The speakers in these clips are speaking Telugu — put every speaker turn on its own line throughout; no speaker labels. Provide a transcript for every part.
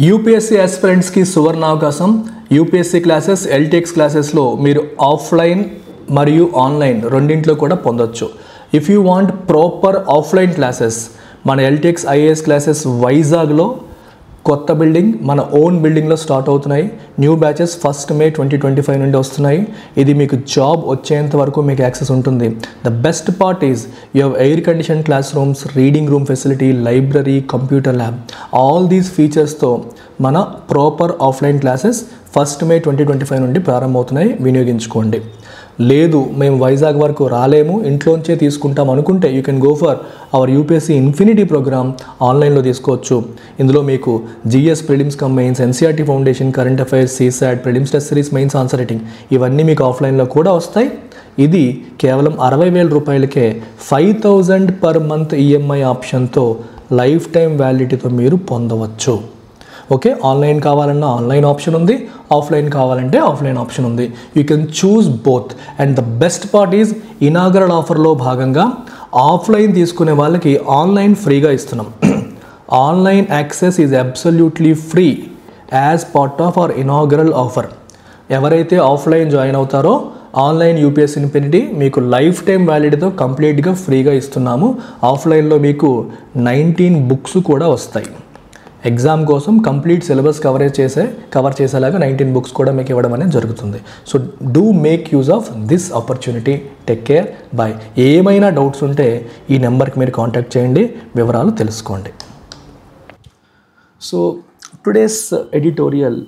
యూపీఎస్సీ ఆస్పిరెంట్స్కి సువర్ణ అవకాశం. యూపీఎస్సీ క్లాసెస్ ఎల్టీఎక్స్ క్లాసెస్లో మీరు ఆఫ్లైన్ మరియు ఆన్లైన్ రెండింటిలో కూడా పొందొచ్చు. If you want proper offline classes, మన ఎల్టీఎక్స్ ఐఏఎస్ క్లాసెస్ వైజాగ్లో కొత్త బిల్డింగ్, మన ఓన్ బిల్డింగ్లో స్టార్ట్ అవుతున్నాయి. న్యూ బ్యాచెస్ 1 May 2025 నుండి వస్తున్నాయి. ఇది మీకు జాబ్ వచ్చేంత వరకు మీకు యాక్సెస్ ఉంటుంది. The best part is you have air condition class rooms, reading room facility, library, computer lab. All these ఫీచర్స్తో మన ప్రాపర్ ఆఫ్లైన్ క్లాసెస్ 1 May 2025 నుండి ప్రారంభమవుతున్నాయి. వినియోగించుకోండి. లేదు మేము వైజాగ్ వరకు రాలేము, ఇంట్లోంచే తీసుకుంటాం అనుకుంటే you can go for our UPSC infinity program. ఆన్లైన్లో తీసుకోవచ్చు. ఇందులో మీకు GS prelims cum mains, NCERT foundation, current affairs, CSAT, prelims test series, mains answer writing ఇవన్నీ మీకు ఆఫ్లైన్లో కూడా వస్తాయి. ఇది కేవలం 60,000 రూపాయలకే 5,000 పర్ మంత్ ఈఎంఐ ఆప్షన్తో లైఫ్ టైం వ్యాలిడిటీతో మీరు పొందవచ్చు. ఓకే, ఆన్లైన్ కావాలన్నా ఆన్లైన్ ఆప్షన్ ఉంది, ఆఫ్లైన్ కావాలంటే ఆఫ్లైన్ ఆప్షన్ ఉంది. You can choose both. And the best part is inaugural ఆఫర్లో భాగంగా ఆఫ్లైన్ తీసుకునే వాళ్ళకి ఆన్లైన్ ఫ్రీగా ఇస్తున్నాం. Online access is absolutely free as part of our inaugural offer. ఎవరైతే ఆఫ్లైన్ జాయిన్ అవుతారో ఆన్లైన్ యూపీఎస్సీ ఇన్ఫినిటీ మీకు లైఫ్ టైం వ్యాలిడిటీతో కంప్లీట్గా ఫ్రీగా ఇస్తున్నాము. ఆఫ్లైన్లో మీకు 19 బుక్స్ కూడా వస్తాయి. ఎగ్జామ్ కోసం కంప్లీట్ సిలబస్ కవర్ చేసేలాగా 19 బుక్స్ కూడా మీకు ఇవ్వడం అనేది జరుగుతుంది. So do make use of this opportunity. Take care, bye. ఏమైనా డౌట్స్ ఉంటే ఈ నెంబర్కి మీరు కాంటాక్ట్ చేయండి, వివరాలు తెలుసుకోండి. So today's editorial,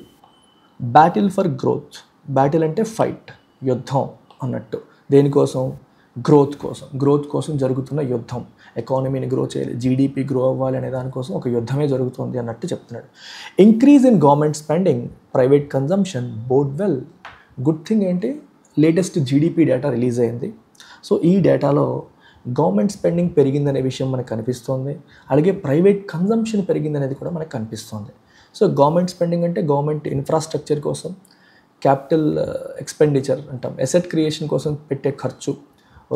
battle for growth. Battle అంటే ఫైట్, యుద్ధం అన్నట్టు. దేనికోసం? గ్రోత్ కోసం జరుగుతున్న యుద్ధం. ఎకానమీని గ్రో చేయాలి, జీడిపి గ్రో అవ్వాలి అనే దానికోసం ఒక యుద్ధమే జరుగుతుంది అన్నట్టు చెప్తున్నాడు. Increase in government spending, private consumption bode well. Good thing ఏంటి? లేటెస్ట్ జీడిపి డేటా రిలీజ్ అయింది. సో ఈ డేటాలో గవర్నమెంట్ స్పెండింగ్ పెరిగిందనే విషయం మనకు కనిపిస్తోంది. అలాగే ప్రైవేట్ కన్జంప్షన్ పెరిగిందనేది కూడా మనకు కనిపిస్తోంది. సో గవర్నమెంట్ స్పెండింగ్ అంటే గవర్నమెంట్ ఇన్ఫ్రాస్ట్రక్చర్ కోసం, క్యాపిటల్ ఎక్స్పెండిచర్ అంటాం, అసెట్ క్రియేషన్ కోసం పెట్టే ఖర్చు,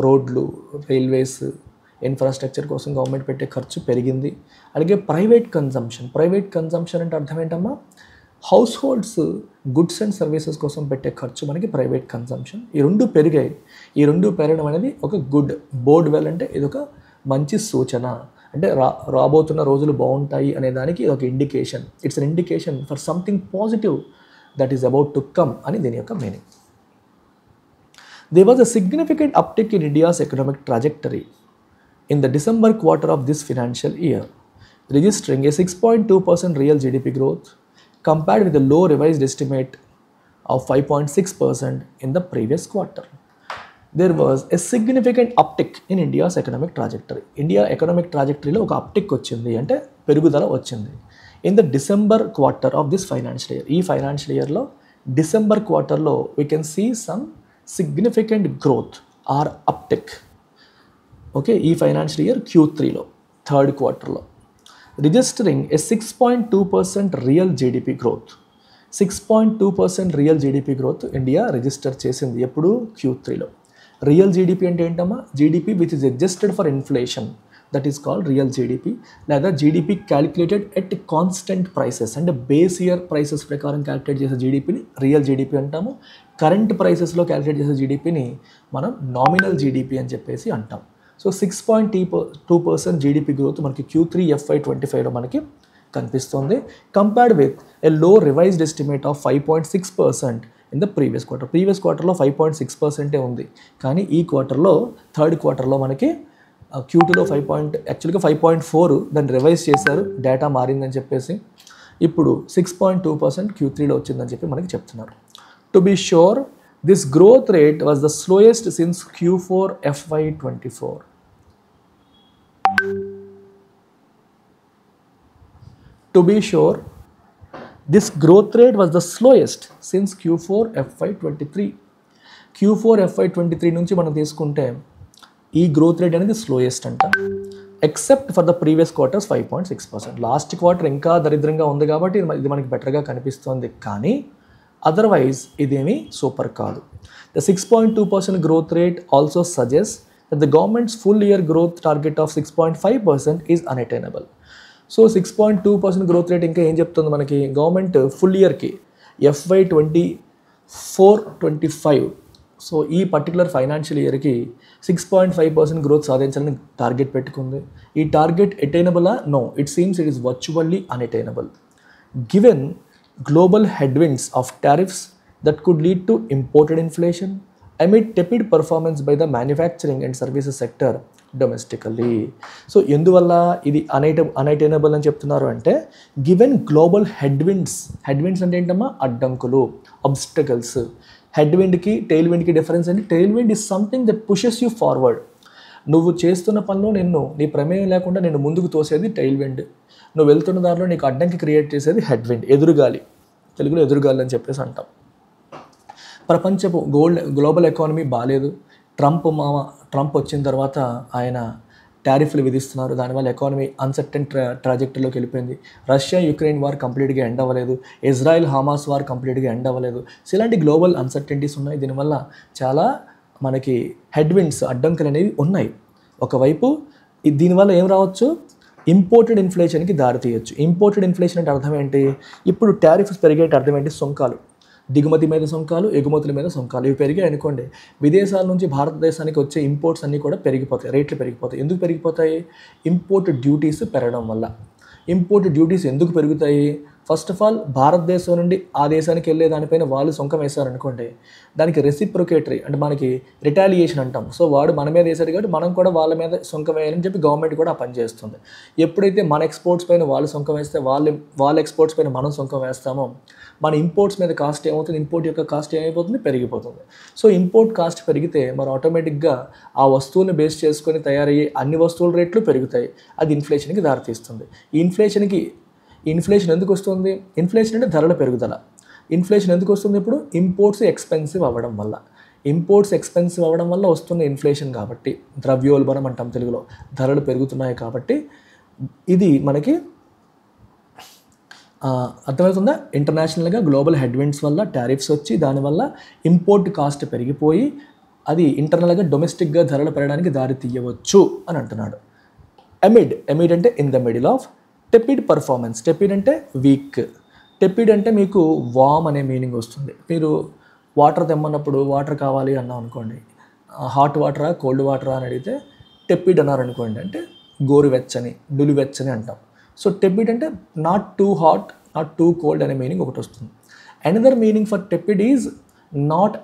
రోడ్లు, రైల్వేస్, ఇన్ఫ్రాస్ట్రక్చర్ కోసం గవర్నమెంట్ పెట్టే ఖర్చు పెరిగింది. అలాగే ప్రైవేట్ కన్జంప్షన్ అంటే అర్థం ఏంటమ్మా? House holds goods and services కోసం పెట్టే ఖర్చు మనకి ప్రైవేట్ కన్జంప్షన్. ఈ రెండు పెరిగాయి. ఈ రెండు పెరగడం అనేది ఒక గుడ్. బోర్డ్ వెల్ అంటే ఇది ఒక మంచి సూచన. అంటే రాబోతున్న రోజులు బాగుంటాయి అనే దానికి ఇది ఒక indication. It's an indication for something positive that is about to come అని దీని యొక్క meaning. There was a significant uptick in India's economic trajectory in the December quarter of this financial year, registering a 6.2% real GDP growth compared with a low revised estimate of 5.6% in the previous quarter. There was a significant uptick in India's economic trajectory. India economic trajectory లో ఒక uptick వచ్చింది, అంటే పెరుగుదల వచ్చింది. In the December quarter of this financial year, ఈ ఫైనాన్షియల్ ఇయర్లో డిసెంబర్ క్వార్టర్లో we can see some significant growth or uptick. Okay, ఈ ఫైనాన్షియల్ ఇయర్ Q3లో, థర్డ్ క్వార్టర్లో registering a 6.2% real GDP growth. 6.2% real GDP growth India register చేసింది. ఎప్పుడు? Q3లో. రియల్ జీడిపి అంటే ఏంటమ్మా? GDP which is adjusted for inflation, that is called real GDP. లేదా GDP calculated at constant prices, అంటే బేస్ ఇయర్ ప్రైసెస్ ప్రకారం క్యాలిక్యులేట్ చేసే జీడిపిని రియల్ జీడిపి అంటాము. కరెంట్ ప్రైసెస్లో క్యాలిక్యులేట్ చేసే జీడిపిని మనం నామినల్ జీడిపి అని చెప్పేసి అంటాం. సో 6.2% జీడిపి గ్రోత్ మనకి Q3 FY25లో మనకి కనిపిస్తుంది. కంపేర్డ్ విత్ ఎ లో revised estimate of 5.6% in the previous quarter. Previous క్వార్టర్లో 5.6% ఉంది, కానీ ఈ క్వార్టర్లో, థర్డ్ క్వార్టర్లో మనకి Q2లో 5.4 దాన్ని రివైజ్ చేశారు, డేటా మారిందని చెప్పేసి. ఇప్పుడు 6.2% Q3లో వచ్చిందని చెప్పి మనకి చెప్తున్నారు. To be sure, this growth rate was the slowest since Q4 FY24. To be sure, this growth rate was the slowest since Q4 FY23. Q4 FY23 నుంచి మనం తీసుకుంటే ఈ గ్రోత్ రేట్ అనేది స్లోయెస్ట్ అంట, except for the previous quarters 5.6%. Last quarter ఇంకా దరిద్రంగా ఉంది కాబట్టి ఇది మనకి బెటర్గా కనిపిస్తుంది, కానీ అదర్వైజ్ ఇదేమీ సూపర్ కాదు. The 6.2% growth rate also suggest that the government's full year growth target of 6.5% is unattainable. So 6.2% growth rate ఇంకా ఏం చెప్తుంది మనకి గవర్నమెంట్ ఫుల్ ఇయర్కి FY24-25. సో ఈ పర్టికులర్ ఫైనాన్షియల్ ఇయర్కి 6.5% గ్రోత్ సాధించాలని టార్గెట్ పెట్టుకుంది. ఈ టార్గెట్ అటైనబులా? No, it seems it is virtually unattainable given global headwinds of tariffs that could lead to imported inflation amid tepid performance by the manufacturing and services sector domestically. So ఎందువల్ల ఇది అన్అటైనబుల్ అని చెప్తున్నారు అంటే గివెన్ గ్లోబల్ హెడ్విండ్స్ అంటే ఏంటమ్మా అడ్డంకులు, అబ్స్టకల్స్. హెడ్విండ్కి టెయిల్ విండ్కి డిఫరెన్స్ అంటే tail wind is something that pushes you forward. నువ్వు చేస్తున్న పనిలో నీ ప్రమేయం లేకుండా నేను ముందుకు తోసేది టెయిల్ విండ్. నువ్వు వెళ్తున్న దారిలో నీకు అడ్డంకి క్రియేట్ చేసేది హెడ్ విండ్, ఎదురుగాలి. తెలుగులో ఎదురుగాలి అని చెప్పేసి అంటాం. ప్రపంచపు గ్లోబల్ ఎకానమీ బాగాలేదు. ట్రంప్ వచ్చిన తర్వాత ఆయన టారిఫ్లు విధిస్తున్నారు. దానివల్ల ఎకానమీ అన్సర్టెన్ ట్రాజెక్టరీలోకి వెళ్ళిపోయింది. రష్యా యుక్రెయిన్ వార్ కంప్లీట్గా ఎండ్ అవ్వలేదు. ఇజ్రాయెల్ హమాస్ వార్ కంప్లీట్గా ఎండ్ అవ్వలేదు. సో ఇలాంటి గ్లోబల్ అన్సర్టెనిటీస్ ఉన్నాయి. దీనివల్ల చాలా మనకి హెడ్విండ్స్, అడ్డంకులు అనేవి ఉన్నాయి. ఒకవైపు దీనివల్ల ఏం రావచ్చు, ఇంపోర్టెడ్ ఇన్ఫ్లేషన్కి దారితీయచ్చు. ఇంపోర్టెడ్ ఇన్ఫ్లేషన్ అంటే అర్థం ఏంటి, ఇప్పుడు టారిఫ్స్ పెరిగేట అర్థం ఏంటి, సుంకాలు, దిగుమతి మీద సుంకాలు, ఎగుమతుల మీద సుంకాలు, ఇవి పెరిగాయి అనుకోండి, విదేశాల నుంచి భారతదేశానికి వచ్చే ఇంపోర్ట్స్ అన్నీ కూడా పెరిగిపోతాయి, రేట్లు పెరిగిపోతాయి. ఎందుకు పెరిగిపోతాయి, ఇంపోర్ట్ డ్యూటీస్ పెరగడం వల్ల. ఇంపోర్ట్ డ్యూటీస్ ఎందుకు పెరుగుతాయి, ఫస్ట్ ఆఫ్ ఆల్ భారతదేశం నుండి ఆ దేశానికి వెళ్ళే దానిపైన వాళ్ళు సుంకం వేశారనుకోండి, దానికి రెసిప్రొకేటరీ అంటే మనకి రిటాలియేషన్ అంటాం. సో వాడు మన మీద వేశాడు కాబట్టి మనం కూడా వాళ్ళ మీద సుంకం వేయాలని చెప్పి గవర్నమెంట్ కూడా ఆ పని చేస్తుంది. ఎప్పుడైతే మన ఎక్స్పోర్ట్స్ పైన వాళ్ళు సుంకం వేస్తే వాళ్ళ ఎక్స్పోర్ట్స్ పైన మనం సుంకం వేస్తామో మన ఇంపోర్ట్స్ మీద కాస్ట్ ఏమవుతుంది, ఇంపోర్ట్ యొక్క కాస్ట్ ఏమైపోతుంది, పెరిగిపోతుంది. సో ఇంపోర్ట్ కాస్ట్ పెరిగితే మరి ఆటోమేటిక్గా ఆ వస్తువుని బేస్ చేసుకొని తయారయ్యే అన్ని వస్తువుల రేట్లు పెరుగుతాయి. అది ఇన్ఫ్లేషన్కి దారితీస్తుంది. ఈ ఇన్ఫ్లేషన్ ఎందుకు వస్తుంది, ఇన్ఫ్లేషన్ అంటే ధరల పెరుగుదల. ఇన్ఫ్లేషన్ ఎందుకు వస్తుంది, ఇప్పుడు ఇంపోర్ట్స్ ఎక్స్పెన్సివ్ అవ్వడం వల్ల. ఇంపోర్ట్స్ ఎక్స్పెన్సివ్ అవ్వడం వల్ల వస్తున్న ఇన్ఫ్లేషన్ కాబట్టి, ద్రవ్యోల్బణం అంటాం తెలుగులో, ధరలు పెరుగుతున్నాయి కాబట్టి ఇది మనకి అర్థమవుతుందా. ఇంటర్నేషనల్గా గ్లోబల్ హెడ్విండ్స్ వల్ల టారిఫ్స్ వచ్చి దానివల్ల ఇంపోర్ట్ కాస్ట్ పెరిగిపోయి అది ఇంటర్నల్గా డొమెస్టిక్గా ధరలు పెరగడానికి దారి తీయవచ్చు అని అంటున్నాడు. ఎమిడ్ అంటే in the middle of. Tepid performance, tepid అంటే వీక్. టెపిడ్ అంటే మీకు వామ్ అనే మీనింగ్ వస్తుంది. మీరు వాటర్ తెమ్మన్నప్పుడు వాటర్ కావాలి అన్నాం అనుకోండి, హాట్ వాటరా కోల్డ్ వాటరా అని అడిగితే టెపిడ్ అన్నారు అనుకోండి, అంటే గోరువెచ్చని, నులివెచ్చని అంటాం. సో టెపిడ్ అంటే not too hot, not too cold అనే మీనింగ్ ఒకటి వస్తుంది. Another meaning for tepid is not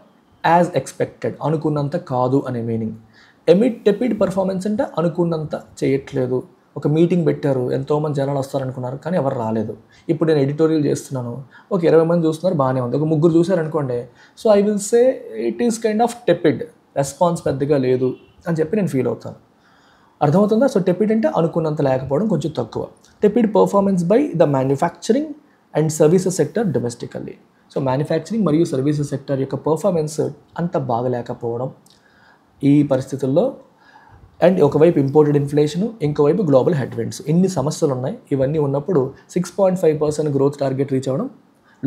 as expected, అనుకున్నంత కాదు అనే మీనింగ్. టెపిడ్ పర్ఫార్మెన్స్ అంటే అనుకున్నంత చేయట్లేదు. ఒక మీటింగ్ పెట్టారు, ఎంతోమంది జనాలు వస్తారనుకున్నారు కానీ ఎవరు రాలేదు. ఇప్పుడు నేను ఎడిటోరియల్ చేస్తున్నాను, ఒక 20 మంది చూస్తున్నారు, బాగానే ఉంది. ఒక 3 చూసారనుకోండి, so I will say it is kind of tepid, response పెద్దగా లేదు అని చెప్పి నేను ఫీల్ అవుతాను. అర్థమవుతుందా. సో టెపిడ్ అంటే అనుకున్నంత లేకపోవడం, కొంచెం తక్కువ. Tepid performance by the manufacturing and services sector domestically. So manufacturing మరియు సర్వీసెస్ సెక్టర్ యొక్క పర్ఫార్మెన్స్ అంత బాగలేకపోవడం ఈ పరిస్థితుల్లో. అండ్ ఒకవైపు ఇంపోర్టెడ్ ఇన్ఫ్లేషన్, ఇంకోవైపు గ్లోబల్ హెడ్విండ్స్, ఇన్ని సమస్యలు ఉన్నాయి. ఇవన్నీ ఉన్నప్పుడు 6.5% గ్రోత్ టార్గెట్ రీచ్ అవ్వడం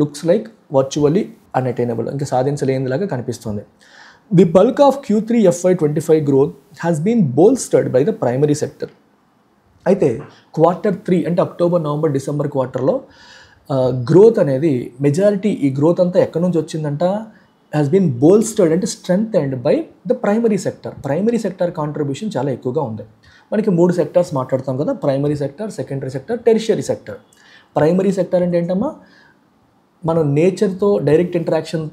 లుక్స్ లైక్ వర్చువల్లీ అన్అటైనబుల్, ఇంకా సాధించలేనిలాగా కనిపిస్తుంది. The bulk of Q3 FY25 growth has been bolstered by the primary sector. అయితే Q3 అంటే అక్టోబర్, నవంబర్, డిసెంబర్ క్వార్టర్లో గ్రోత్ అనేది మెజారిటీ, ఈ గ్రోత్ అంతా ఎక్కడి నుంచి వచ్చిందంట, హ్యాస్ బీన్ బోల్స్టర్డ్ అంటే strengthened by the primary sector. Primary sector contribution చాలా ఎక్కువగా ఉంది. మనకి 3 సెక్టర్స్ మాట్లాడతాం కదా, primary sector, secondary sector, tertiary sector. Primary sector అంటే ఏంటమ్మా, మనం నేచర్తో డైరెక్ట్ ఇంటరాక్షన్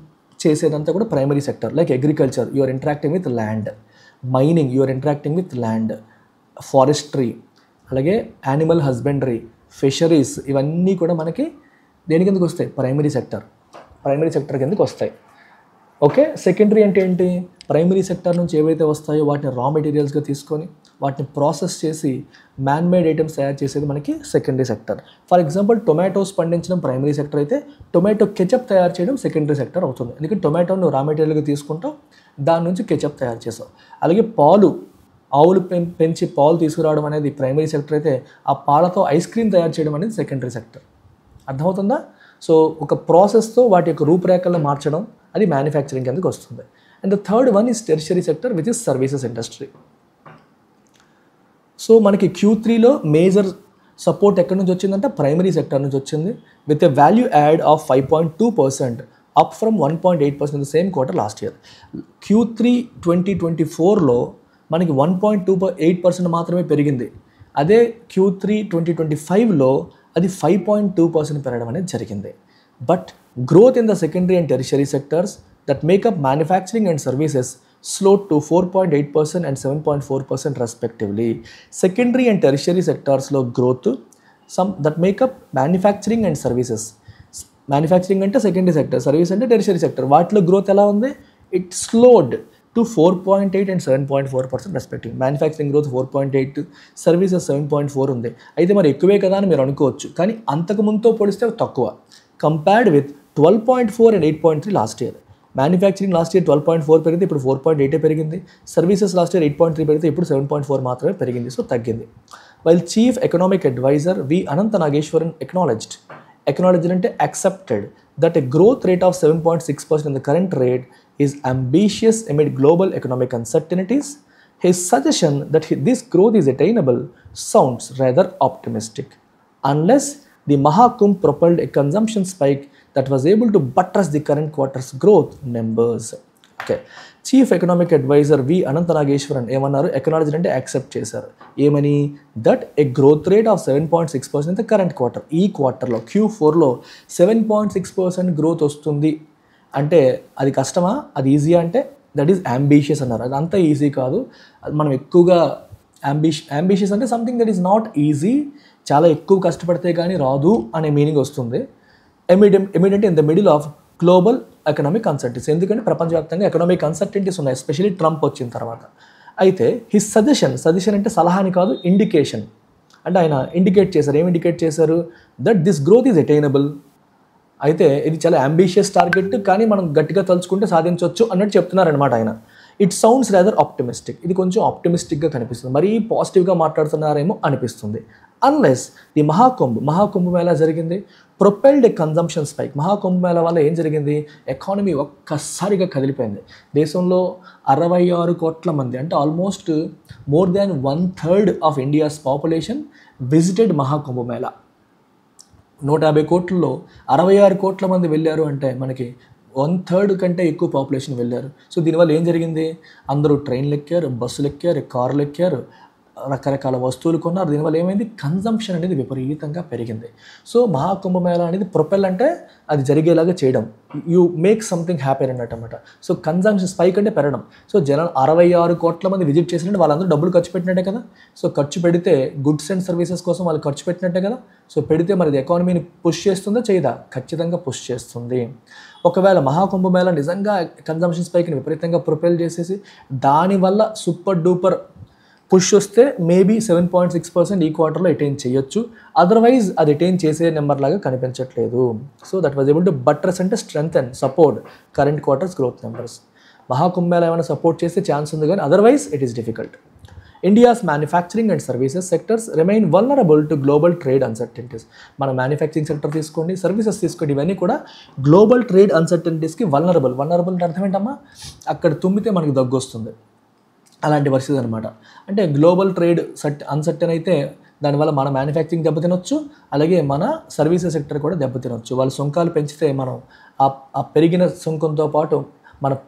చేసేదంతా కూడా primary sector. Like agriculture, you are interacting with land. Mining, you are interacting with land. Forestry, అలాగే యానిమల్ హస్బెండరీ, ఫిషరీస్, ఇవన్నీ కూడా మనకి దేని కిందకు వస్తాయి, ప్రైమరీ సెక్టర్ కిందకు వస్తాయి. ఓకే. సెకండరీ అంటే ఏంటి, ప్రైమరీ సెక్టర్ నుంచి ఏవైతే వస్తాయో వాటిని రా మెటీరియల్స్గా తీసుకొని వాటిని ప్రాసెస్ చేసి మ్యాన్మేడ్ ఐటమ్స్ తయారు చేసేది మనకి secondary sector. For example tomatoes పండించడం ప్రైమరీ సెక్టర్ అయితే, టొమాటో కెచప్ తయారు చేయడం సెకండరీ సెక్టర్ అవుతుంది. ఎందుకంటే టొమాటోను రా మెటీరియల్గా తీసుకుంటాం, దాని నుంచి కెచప్ తయారు చేసాం. అలాగే ఆవులు పెంచి పాలు తీసుకురావడం అనేది ప్రైమరీ సెక్టర్ అయితే, ఆ పాలతో ఐస్ క్రీమ్ తయారు చేయడం అనేది సెకండరీ సెక్టర్. అర్థమవుతుందా. సో ఒక ప్రాసెస్తో వాటి యొక్క రూపురేఖలను మార్చడం, అది మ్యానుఫ్యాక్చరింగ్ కిందకి వస్తుంది. And the third one is tertiary sector which is services industry. So మనకి Q3లో మేజర్ సపోర్ట్ ఎక్కడి నుంచి వచ్చిందంటే ప్రైమరీ సెక్టర్ నుంచి వచ్చింది with a value add of 5.2%, up from 1.8% in the same quarter last year. Q3 2024లో మనకి 1.28% మాత్రమే పెరిగింది. అదే Q3 2025లో అది 5.2% పెరగడం అనేది జరిగింది. But growth in the secondary and tertiary sectors that makeup manufacturing and services slowed to 4.8% and 7.4% respectively. Secondary and tertiary sectors-లో growth that make up manufacturing and services. Manufacturing అంటే secondary sector, service అంటే tertiary sector. వాటిలో growth ఎలా ఉంది? It slowed to 4.8 and 7.4% respectively. Manufacturing growth 4.8, services 7.4 ఉంది. అయితే మరి ఎక్కువే కదా అని మీరు అనుకోవచ్చు, కానీ అంతకు ముందుతో పోలిస్తే తక్కువ. Compared with 12.4 and 8.3 last year. Manufacturing last year 12.4 పెరిగింది, ఇప్పుడు 4.8 పెరిగింది. సర్వీసెస్ లాస్ట్ ఇయర్ 8.3 పెరిగితే ఇప్పుడు 7.4 మాత్రమే పెరిగింది. సో తగ్గింది. While chief economic adviser V Anantha Nageswaran acknowledged అంటే accepted that a growth rate of 7.6% in the current rate is ambitious amid global economic uncertainties. His suggestion that this growth is attainable sounds rather optimistic, unless the Mahakumbh propelled a consumption spike that was able to buttress the current quarter's growth numbers. Okay. Chief economic adviser V Anantha Nageswaran ఏమన్నారు? ఎకనాలజీ అంటే యాక్సెప్ట్ చేశారు. ఏమని? That a growth rate of 7.6% in the current quarter, ఈ క్వార్టర్లో Q4లో 7.6% గ్రోత్ వస్తుంది అంటే అది కష్టమా, అది ఈజీయా అంటే దట్ ఈస్ అంబిషియస్ అన్నారు. అది అంత ఈజీ కాదు. మనం ఎక్కువగా అంబిషియస్ అంటే something that is not easy, చాలా ఎక్కువ కష్టపడితే కానీ రాదు అనే మీనింగ్ వస్తుంది. Evident in the middle of global economic uncertainties, ఎందుకంటే ప్రపంచవ్యాప్తంగా ఎకనామిక్ అన్సర్టనిటీస్ ఉన్నాయి, ఎస్పెషల్లీ ట్రంప్ వచ్చిన తర్వాత. అయితే హిస్ సజెషన్ అంటే సలహాని కాదు, ఇండికేషన్ అంటే ఆయన ఇండికేట్ చేశారు. ఏం ఇండికేట్ చేశారు? That this growth is attainable. అయితే ఇది చాలా అంబిషియస్ టార్గెట్, కానీ మనం గట్టిగా తలుచుకుంటే సాధించవచ్చు అన్నట్టు చెప్తున్నారనమాట ఆయన. ఇట్ సౌండ్స్ రేదర్ ఆప్టిమిస్టిక్, ఇది కొంచెం ఆప్టిమిస్టిక్గా కనిపిస్తుంది, మరీ పాజిటివ్గా మాట్లాడుతున్నారేమో అనిపిస్తుంది. అన్లెస్ ది మహాకుంభ మేళా జరిగింది, ప్రొపెల్డ్ ఏ కన్జంప్షన్ స్పైక్. మహాకుంభ మేళా వల్ల ఏం జరిగింది? ఎకానమీ ఒక్కసారిగా కదిలిపోయింది. దేశంలో 66 కోట్ల మంది, అంటే almost more than 1/3 of India's population visited Maha Kumbh Mela. 150 కోట్లలో 66 కోట్ల మంది వెళ్ళారు అంటే మనకి 1/3 కంటే ఎక్కువ పాపులేషన్ వెళ్ళారు. సో దీనివల్ల ఏం జరిగింది? అందరూ ట్రైన్లు ఎక్కారు, బస్సులు ఎక్కారు, కార్లు ఎక్కారు, రకరకాల వస్తువులు కొన్నారు. దీనివల్ల ఏమైంది? కన్జంప్షన్ అనేది విపరీతంగా పెరిగింది. సో మహాకుంభమేళా అనేది ప్రొపెల్ అంటే అది జరిగేలాగా చేయడం, యూ మేక్ సంథింగ్ హ్యాపీ అన్నట్టు అనమాట. సో కన్జంప్షన్ స్పైక్ అంటే పెరగడం. సో జనాలు 66 కోట్ల మంది విజిట్ చేసినట్టు వాళ్ళందరూ డబ్బులు ఖర్చు పెట్టినట్టే కదా. సో ఖర్చు పెడితే గుడ్స్ అండ్ సర్వీసెస్ కోసం వాళ్ళు ఖర్చు పెట్టినట్టే కదా. సో పెడితే మరి ఇది ఎకానమీని పుష్ చేస్తుందా చేయదా? ఖచ్చితంగా పుష్ చేస్తుంది. ఒకవేళ మహాకుంభమేళా నిజంగా కన్జంప్షన్ స్పైక్ని విపరీతంగా ప్రొపెల్ చేసేసి దానివల్ల సూపర్ డూపర్ పుష్ వస్తే మేబీ 7.6% ఈ క్వార్టర్లో అటైన్ చేయొచ్చు. అదర్వైజ్ అది అటైన్ చేసే నెంబర్ లాగా కనిపించట్లేదు. So that was able to బట్రెస్ అంటే strength and support current quarters growth numbers. Maha Kumbh Mela ఏమైనా సపోర్ట్ చేస్తే ఛాన్స్ ఉంది, కానీ otherwise it is difficult. India's manufacturing and services sectors remain vulnerable to global trade uncertainties. మన మ్యానుఫ్యాక్చరింగ్ సెక్టర్ తీసుకోండి, సర్వీసెస్ తీసుకోండి, ఇవన్నీ కూడా గ్లోబల్ ట్రేడ్ అన్సర్టనిటీస్కి వల్నరబుల్ అంటే అర్థం ఏంటమ్మా? అక్కడ తుమ్మితే మనకి దగ్గు వస్తుంది, అలాంటి పరిస్థితి అనమాట. అంటే గ్లోబల్ ట్రేడ్ అన్సర్టన్ అయితే దానివల్ల మన మ్యానుఫ్యాక్చరింగ్ దెబ్బతినొచ్చు, అలాగే మన సర్వీసెస్ సెక్టర్ కూడా దెబ్బతినొచ్చు. వాళ్ళు సుంకాలు పెంచితే మనం ఆ పెరిగిన సుంకంతో పాటు